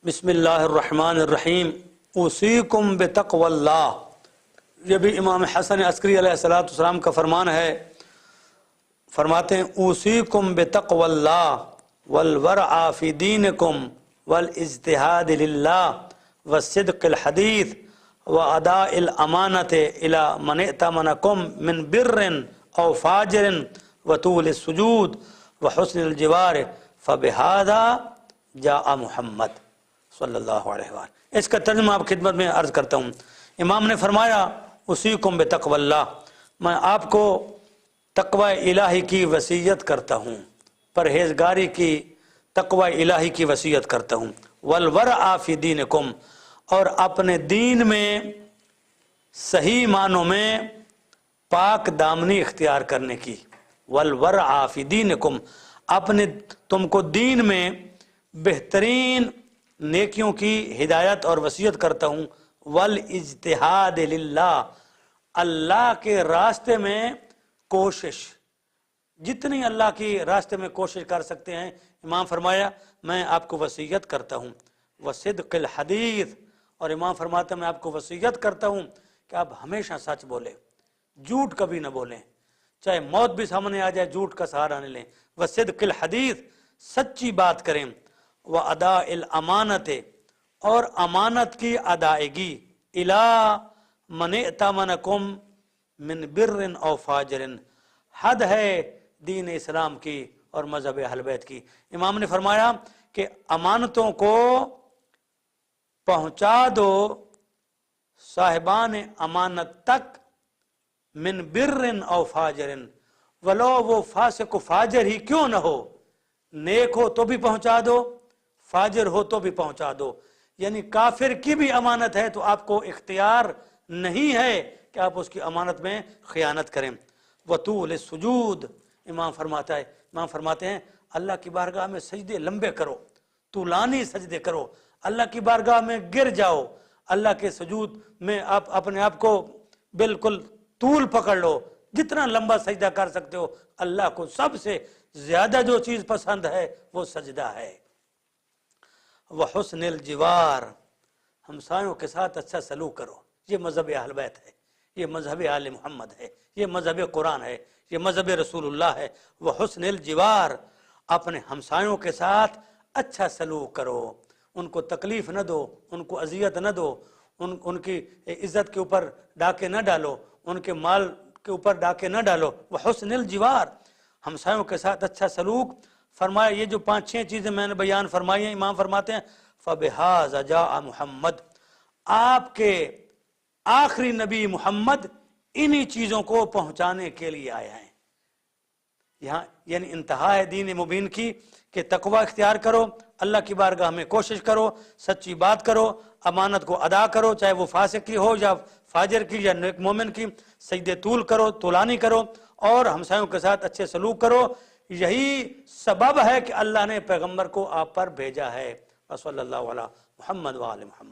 بسم اللہ الرحمن الرحیم اوصیکم بتقوی اللہ، یہ بھی امام حسن عسکری علیہ السلام کا فرمان ہے۔ فرماتے ہیں اوصیکم بتقوی اللہ والورع فی دینکم والاجتہاد للہ والصدق الحدیث واداء الامانۃ الی من ائتمنکم من بر او فاجر وطول السجود وحسن الجوار فبہذا جاء محمد صلی اللہ علیہ وآلہ۔ اس کا ترجمہ آپ خدمت میں عرض کرتا ہوں۔ امام نے فرمایا اوصیکم بتقوی اللہ، میں آپ کو تقوی الہی کی وصیت کرتا ہوں، پرہیزگاری کی تقوی الہی کی وصیت کرتا ہوں۔ والورع فی دینکم، اور اپنے دین میں صحیح معنوں میں پاک دامنی اختیار کرنے کی۔ والورع فی دینکم، اپنے تم کو دین میں بہترین نیکیوں کی ہدایت اور وصیت کرتا ہوں۔ والاجتہاد للہ، اللہ کے راستے میں کوشش، جتنی اللہ کی راستے میں کوشش کر سکتے ہیں، امام فرمایا میں آپ کو وصیت کرتا ہوں۔ وصدق الحدیث، اور امام فرماتا ہے میں آپ کو وصیت کرتا ہوں کہ آپ ہمیشہ سچ بولیں، جھوٹ کبھی نہ بولیں، چاہے موت بھی سامنے آ جائے جھوٹ کا سہارا نہ لیں۔ وصدق الحدیث، سچی بات کریں۔ واداء الامانۃ، اور امانت کی ادائیگی۔ الی من ائتمنکم من بر او فاجر، حد ہے دین اسلام کی اور مذہب اہل بیت کی۔ امام نے فرمایا کہ امانتوں کو پہنچا دو صاحبان امانت تک، من بر او فاجر، ولو وہ فاسق و فاجر ہی کیوں نہ ہو، نیک ہو تو بھی پہنچا دو، فاجر ہو تو بھی پہنچا دو۔ یعنی کافر کی بھی امانت ہے تو آپ کو اختیار نہیں ہے کہ آپ اس کی امانت میں خیانت کریں۔ وطول السجود، امام فرماتے ہیں اللہ کی بارگاہ میں سجدے لمبے کرو، طولانی سجدے کرو، اللہ کی بارگاہ میں گر جاؤ، اللہ کے سجود میں آپ اپنے آپ کو بالکل طول پکڑ لو، جتنا لمبا سجدہ کر سکتے ہو۔ اللہ کو سب سے زیادہ جو چیز پسند ہے وہ سجدہ ہے۔ وحسن الجوار، ہمسایوں کے ساتھ اچھا سلوک کرو۔ یہ مذہب اہل بیت ہے، یہ مذہب آل محمد ہے، یہ مذہب قرآن ہے، یہ مذہب رسول اللہ ہے۔ وحسن الجوار، اپنے ہمسایوں کے ساتھ اچھا سلوک کرو، ان کو تکلیف نہ دو، ان کو اذیت نہ دو، ان کی عزت کے اوپر ڈاکے نہ ڈالو، ان کے مال کے اوپر ڈاکے نہ ڈالو۔ وحسن الجوار، ہمسایوں کے ساتھ اچھا سلوک۔ فرمایا یہ جو 5-6 چیزیں میں نے بیان فرمائی ہیں، امام فرماتے ہیں فَبِهَذَا جَاءَ محمد، آپ کے آخری نبی محمد انہی چیزوں کو پہنچانے کے لیے آیا ہے۔ یہاں یعنی انتہا ہے دین مبین کی کہ تقوی اختیار کرو، اللہ کی بارگاہ میں کوشش کرو، سچی بات کرو، امانت کو ادا کرو، چاہے وہ فاسق کی ہو یا فاجر کی یا نیک مومن کی، سجدے طول کرو، طولانی کرو، اور ہمسایوں کے ساتھ اچھے سلوک کرو۔ یہی سبب ہے کہ اللہ نے پیغمبر کو آپ پر بھیجا ہے۔ صلی اللہ علیہ محمد وآل محمد۔